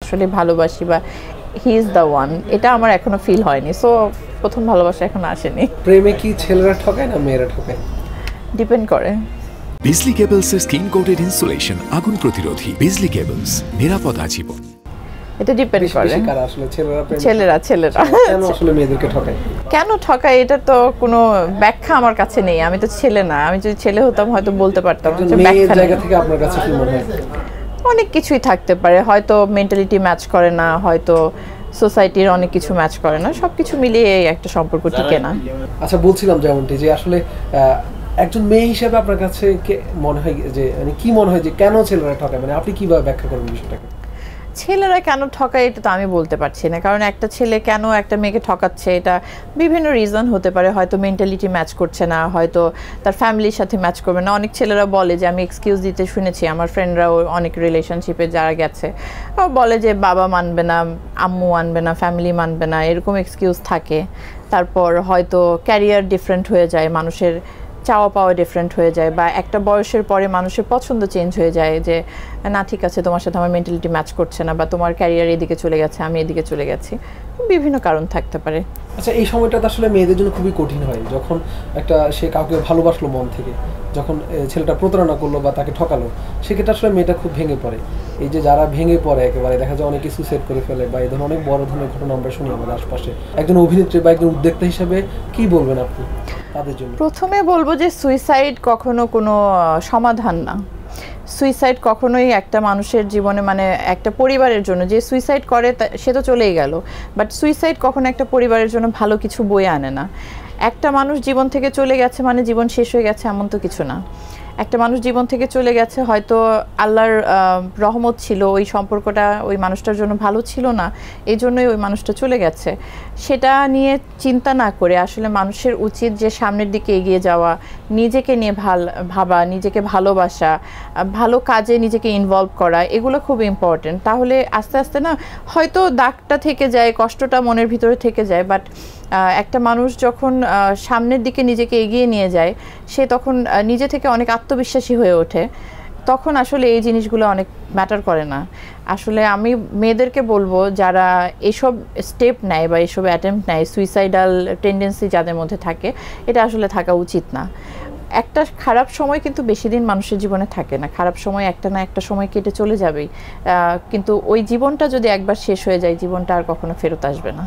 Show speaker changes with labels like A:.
A: আসলে ভালোবাসি বা হি ইজ দ্য ওয়ান, এটা আমার এখনো ফিল হয়নি। সো প্রথম ভালোবাসা এখনো আসেনি।
B: প্রেমে কি ছেলেরা ঠকায় না মেয়েরা ঠকায়?
A: ডিপেন্ড করে।
C: বিজলি কেবলসের স্কিন কোটেড ইনসুলেশন আগুন প্রতিরোধী। বিজলি কেবলস, নিরাপদ আজীবন।
A: এটা ডিপেন্ড করে। ছেলেরা
B: কেন আসলে মেয়েদেরকে ঠকায়?
A: কেন ঠকায় এটা তো কোনো ব্যাখ্যা আমার কাছে নেই। আমি তো ছেলে না, আমি যদি ছেলে হতাম হয়তো বলতে পারতাম।
B: মেয়ের জায়গা থেকে আপনার কাছে কি মনে হয়?
A: অনেক কিছুই থাকতে পারে, হয়তো মেন্টালিটি ম্যাচ করে না, হয়তো সোসাইটির অনেক কিছু ম্যাচ করে না, সবকিছু মিলিয়ে একটা সম্পর্ক টিকে না।
B: আচ্ছা, বলছিলাম যেমনটি যে আসলে একজন মেয়ে হিসেবে আপনার কাছে মনে হয় যে মানে কি মনে হয় যে কেন ছেলেরা ঠকায়, মানে আপনি কিভাবে ব্যাখ্যা করবেন বিষয়টাকে?
A: ছেলেরা কেন ঠকায় এটা তো আমি বলতে পারছি না, কারণ একটা ছেলে কেন একটা মেয়েকে ঠকাচ্ছে এটা বিভিন্ন রিজন হতে পারে। হয়তো মেন্টালিটি ম্যাচ করছে না, হয়তো তার ফ্যামিলির সাথে ম্যাচ করবে না। অনেক ছেলেরা বলে যে, আমি এক্সকিউজ দিতে শুনেছি, আমার ফ্রেন্ডরাও অনেক রিলেশনশিপে যারা গেছে বলে যে বাবা মানবে না, আম্মু মানবে না, ফ্যামিলি মানবে না, এরকম এক্সকিউজ থাকে। তারপর হয়তো ক্যারিয়ার ডিফারেন্ট হয়ে যায়, মানুষের চাওয়া পাওয়া ডিফারেন্ট হয়ে যায়, বা একটা বয়সের পরে মানুষের পছন্দ চেঞ্জ হয়ে যায় যে না ঠিক আছে, তোমার সাথে আমার মেন্টালিটি ম্যাচ করছে না, বা তোমার ক্যারিয়ার এদিকে চলে গেছে, আমি এদিকে চলে গেছি। বিভিন্ন কারণ থাকতে পারে।
B: আচ্ছা, এই সময়টা আসলে মেয়েদের জন্য খুবই কঠিন হয় যখন সে কাউকে ভালোবাসলো মন থেকে, যখন ছেলেটা প্রতারণা করলো বা তাকে ঠকালো, সেক্ষেত্রে আসলে মেয়েটা খুব ভেঙে পড়ে। এই যে যারা ভেঙে পড়ে একেবারে, দেখা যায় অনেকে সুইসাইড করে ফেলে, বা এই ধরনের অনেক বড় ধরনের ঘটনা আমরা শুনি আমাদের আশপাশে। একজন অভিনেত্রী বা একজন উদ্যোক্তা হিসেবে কি বলবেন আপনি তাদের জন্য?
A: প্রথমে বলবো যে সুইসাইড কখনো কোনো সমাধান না। সুইসাইড কখনোই একটা মানুষের জীবনে, মানে একটা পরিবারের জন্য যে সুইসাইড করে সে তো চলেই গেল, বাট সুইসাইড কখনো একটা পরিবারের জন্য ভালো কিছু বয়ে আনে না। একটা মানুষ জীবন থেকে চলে গেছে মানে জীবন শেষ হয়ে গেছে এমন তো কিছু না। একটা মানুষ জীবন থেকে চলে গেছে, হয়তো আল্লাহর রহমত ছিল, ওই সম্পর্কটা ওই মানুষটার জন্য ভালো ছিল না, এই জন্যই ওই মানুষটা চলে গেছে। সেটা নিয়ে চিন্তা না করে আসলে মানুষের উচিত যে সামনের দিকে এগিয়ে যাওয়া, নিজেকে নিয়ে ভাবা, নিজেকে ভালোবাসা, ভালো কাজে নিজেকে ইনভলভ করা, এগুলো খুব ইম্পর্টেন্ট। তাহলে আস্তে আস্তে না হয়তো দাগটা থেকে যায়, কষ্টটা মনের ভিতরে থেকে যায়, বাট একটা মানুষ যখন সামনের দিকে নিজেকে এগিয়ে নিয়ে যায়, সে তখন নিজে থেকে অনেক আত্মবিশ্বাসী হয়ে ওঠে। তখন আসলে এই জিনিসগুলো অনেক ম্যাটার করে না। আসলে আমি মেয়েদেরকে বলবো, যারা এসব স্টেপ নেয় বা এসব অ্যাটেম্প্ট নেয়, সুইসাইডাল টেন্ডেন্সি যাদের মধ্যে থাকে, এটা আসলে থাকা উচিত না। একটা খারাপ সময় কিন্তু বেশি দিন মানুষের জীবনে থাকে না। খারাপ সময় একটা না একটা সময় কেটে চলে যাবেই, কিন্তু ওই জীবনটা যদি একবার শেষ হয়ে যায়, জীবনটা আর কখনো ফেরত আসবে না।